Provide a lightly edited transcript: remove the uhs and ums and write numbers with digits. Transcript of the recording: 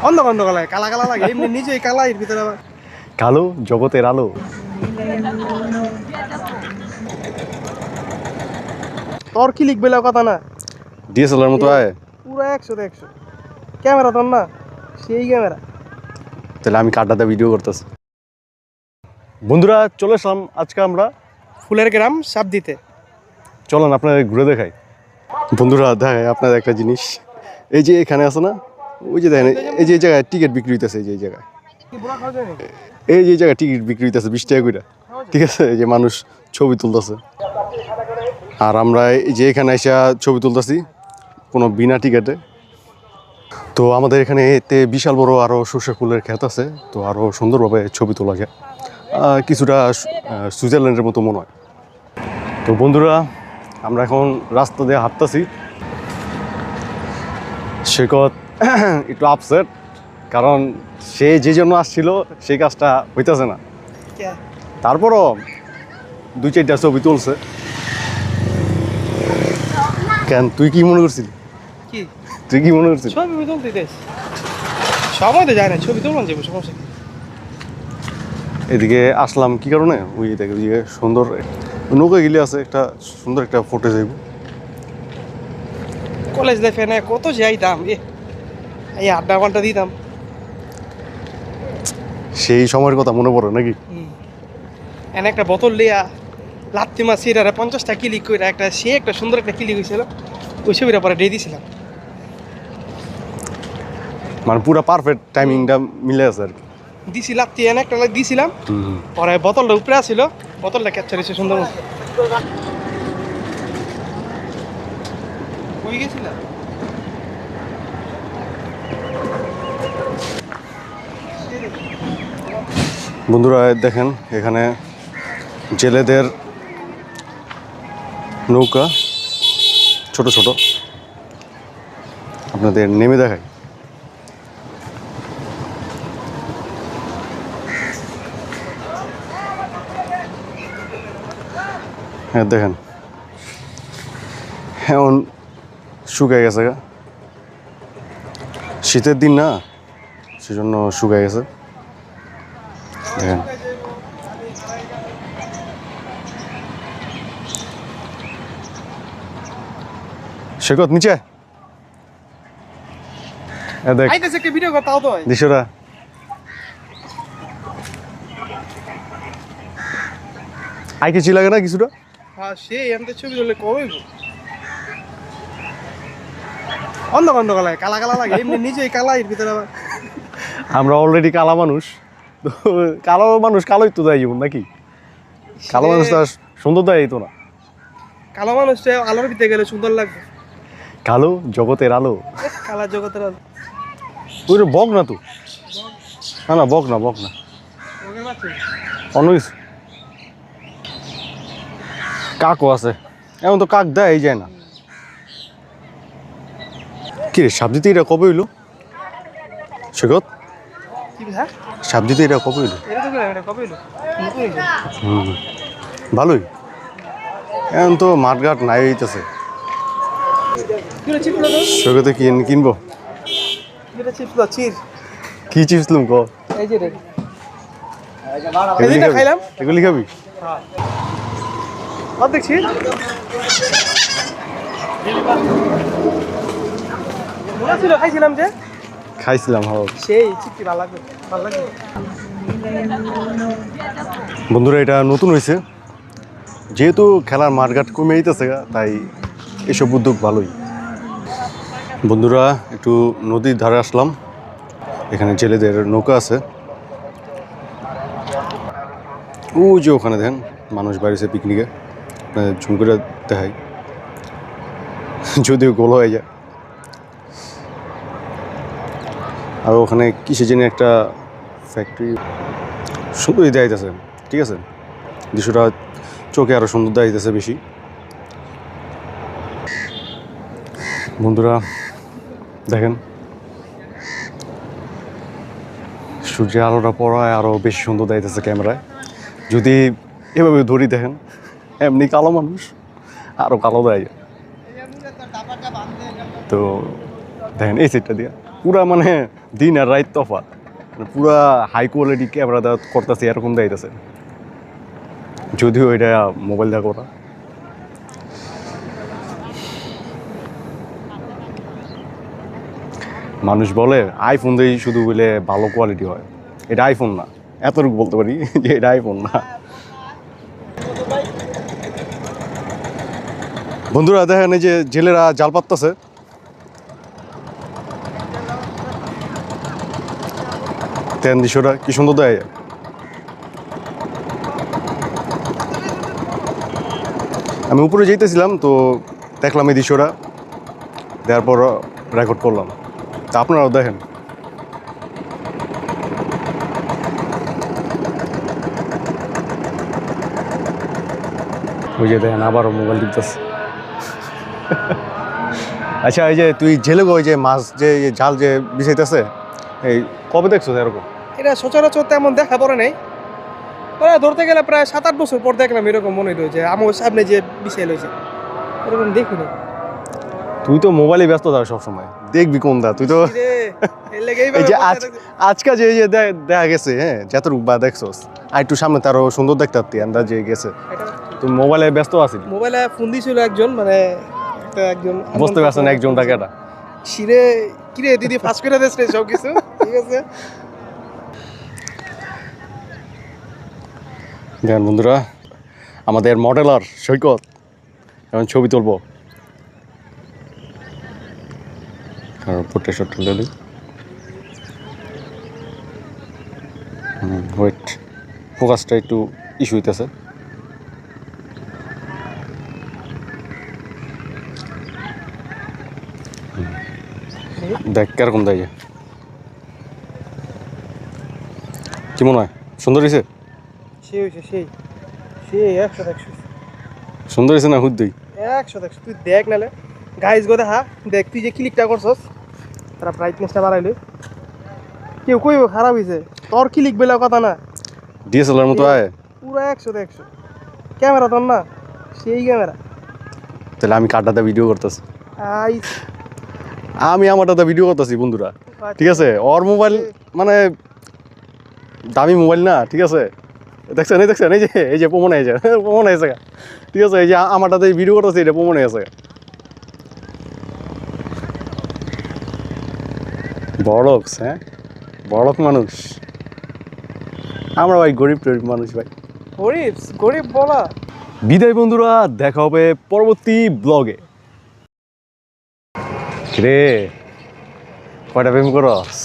অন্ধকার লাগে, কালা কালা লাগে, এমনি নিজেই কালা, এর ভিতরে আবার কালো জগতের আলো। তোর কি লিখবে কথা না, ডিএসএলআর মতো আয়। পুরো 100 ক্যামেরা তোর না, সেই ক্যামেরা। তাহলে আমি কাটাতে ভিডিও করতেছি। বন্ধুরা চলে আসলাম আজকে আমরা ফুলের গ্রাম সাপ দিতে। চলেন আপনাদের ঘুরে দেখাই। বন্ধুরা দেখায় আপনাদের একটা জিনিস, এই যে এখানে আছে না, ওই যে দেখেন, এই যে এই জায়গায় টিকিট বিক্রি হইতেছে, এই যে এই জায়গায়, এই যে জায়গায় টিকিট বিক্রি হইতেছে 20 টাকা করে, ঠিক আছে? এই যে মানুষ ছবি তুলতেছে, আর আমরা এই যে এখানে এসে ছবি তুলতেছি কোনো বিনা টিকিটে। তো আমাদের এখানে এতে বিশাল বড় আরও সর্ষে ফুলের ক্ষেত আছে, তো আরও সুন্দরভাবে ছবি তোলা যায়, কিছুটা সুইজারল্যান্ডের মতো মনে হয়। তো বন্ধুরা আমরা এখন রাস্তা দিয়ে হাঁটতেছি। সৈকত একটু আপসেট, কারণ সে যে জন্য আসছিল সেই কাজটা হইতেছে না। তারপরও 2-4টা ছবি তুলছে। কেন তুই কি মনে করছিলি? তুই কি মনে করছিলি? ছবি তুলতে সময় তো যায় না, ছবি তুললাম যাবো সমস্যা। এদিকে আসলাম কি কারণে, ওই দেখে ওই সুন্দর নৌকা গিলে আছে, একটা সুন্দর একটা ফটো যাইব। কলেজ লাইফে না কত যাইতাম, এই 8 ঘন্টা দিতাম। সেই সময়ের কথা মনে পড়ে নাকি? এনে একটা বোতল লিয়া লাত্তি মাছ সিরারে 50টা ক্লিক করে একটা সুন্দর একটা ক্লিক হয়েছিল, ওই ছবিটা পরে দিয়ে দিয়েছিলাম। মানে পুরো পারফেক্ট টাইমিংটা মিলে আছে আর কি। দিছি লাত্তি এনে একটা দিয়েছিলাম, পরে বোতলটা উপরে আসছিল, বোতলটা ক্যাপচার হয়েছে সুন্দর মতো। হয়ে গেছিল। বন্ধুরা দেখেন এখানে জেলেদের নৌকা ছোট ছোট, আপনাদের নেমে দেখাই। হ্যাঁ দেখেন এখন শুকায় গেছে গা, শীতের দিন না, সেজন্য শুকায় গেছে। দেখেন সৈকত নিচে দেখ একটা ভিডিও করতে হতো দৃশ্যটা। আই কিছু লাগে না কিছুটা? হ্যাঁ সেই এমনি ছবি তুললে কবে অন্ধকার লাগে, কালা কালা লাগে, এমনি নিজেই কালা, এর ভিতরে আবার আমরা অলরেডি কালা মানুষ, তো কালো মানুষ কালোই তো দেয় জীবন নাকি? কালো মানুষ তো আর সুন্দর দেয় তো না। কালো মানুষটা আলোর ভিতরে গেলে সুন্দর লাগবে। কালো জগতের আলো, কালা জগতের আলো। ওই বক না তো, না না বক না, বক না, অন্য কিছু। কাকও আছে, এমন তো কাক দেয় যায় না। কি রে সাপ দিতে এটা কবে হইলো সৈকত? সাপ দিতে এটা কবে হইলো? ভালোই, এখন তো মাঠঘাট নাই হইতেছে। সৈকতে কি কিনবো? কি চিপস লুম ক? এগুলি খাবি? দেখছি খাইছিলাম যে, খাইছিলাম সেই চিপটি ভালো লাগবে, ভালো লাগবে। বন্ধুরা এটা নতুন হয়েছে, যেহেতু খেলার মাঠঘাট কমে যেতেছে তাই এসব উদ্যোগ ভালোই। বন্ধুরা একটু নদীর ধারে আসলাম, এখানে জেলেদের নৌকা আছে, ও যে ওখানে দেখেন মানুষ বাড়িছে পিকনিকে, ঝুম করে দেখাই, যদিও গোল হয়ে যায়। আর ওখানে কিসে জেনে একটা ফ্যাক্টরি, সুন্দরই দেখাইতেছে, ঠিক আছে, দৃশ্যটা চোখে আরও সুন্দর দেখাইতেছে বেশি। বন্ধুরা দেখেন সূর্যের আলোটা পড়ায় আরও বেশি সুন্দর দেখাইতেছে ক্যামেরায়। যদি এভাবে ধরি দেখেন, এমনি কালো মানুষ আরও কালো দেয়। তো দেখেন এই সাইডটা দিয়া পুরা মানে দিন আর রাত তফাৎ, মানে পুরা হাই কোয়ালিটি ক্যামেরা দেওয়া করতেছে এরকম দেখাইতেছে, যদিও এটা মোবাইল দেখা করা। মানুষ বলে আইফোন দিয়ে শুধু বলে ভালো কোয়ালিটি হয়, এটা আইফোন না, এতটুকু বলতে পারি যে এটা আইফোন না। বন্ধুরা দেখেন এই যে জেলেরা জাল পাততেছে, তেন দৃশ্যটা কি সুন্দর দেয়। আমি উপরে যেতেছিলাম তো দেখলাম এই দৃশ্যটা, দেওয়ার পর রেকর্ড করলাম, তা আপনারাও দেখেন। ওই যে দেখেন আবারও মোবাইল টিপতেছে। আচ্ছা এই যে তুই জেলে ওই যে মাছ যে জাল যে বিছাইতেছে, এই কবে দেখছো এরকম? এটা সচরাচর তেমন দেখা পড়ে নাই, ওরা ধরতে গেলে প্রায় 7-8 বছর পর দেখলাম এরকম মনে হলো যে আমার সামনে যে বিছাই লইছে, এরকম দেখিনি। তুই তো মোবাইলে ব্যস্ত থাক সবসময়, দেখবি কোন দা তুই তো। এই যে আজকে যে যে দেখা গেছে, হ্যাঁ যতটুকু বা দেখছোস আর একটু সামনে তারও সুন্দর দেখতে পারতি, আন্দাজ যে গেছে তুই মোবাইলে ব্যস্ত আছিস। মোবাইলে ফোন দিছিল একজন, মানে একজন বুঝতে পারছেন একজন টাকাটা শিরে কিরে দিদি ফাঁস করে দিয়েছে সব কিছু ঠিক আছে। দেখেন বন্ধুরা, আমাদের মডেলার সৈকত এখন ছবি তুলবো, পোর্ট্রেট তুলে দিই। ওয়েট, ফোকাসটা একটু ইস্যু হইতেছে। দেখ কিরকম দেয়, কি মনে হয় সুন্দর হয়েছে? সেই হয়েছে, সেই সেই 100 সুন্দর হয়েছে না হুদ্দই 100। তুই দেখ নালে গাইজ গো দেখা, দেখ তুই যে ক্লিকটা করছস তারা ব্রাইটনেসটা বাড়াইলি, কেউ কইব খারাপ হয়েছে, তোর ক্লিক বেলা কথা না, ডিএসএলআর মতো আয় পুরো 100 ক্যামেরা তোর না, সেই ক্যামেরা। তাহলে আমি কারটাতে ভিডিও করতেছি, আই আমি আমারটাতে ভিডিও করতেছি বন্ধুরা, ঠিক আছে? ওর মোবাইল মানে দামি মোবাইল না, ঠিক আছে? দেখছেন এই দেখছেন এই যে প্রমাণ হয়েছে, প্রমাণ হয়েছে, ঠিক আছে? এই যে আমারটাতে ভিডিও করতেছি, এটা প্রমাণ হয়েছে। বড়লোক, হ্যাঁ বড়লোক মানুষ আমরা, ভাই গরিব টরিব মানুষ ভাই, গরিব গরিব বলা। বিদায় বন্ধুরা, দেখা হবে পরবর্তী ব্লগে। রে কয়টা প্রেম করস?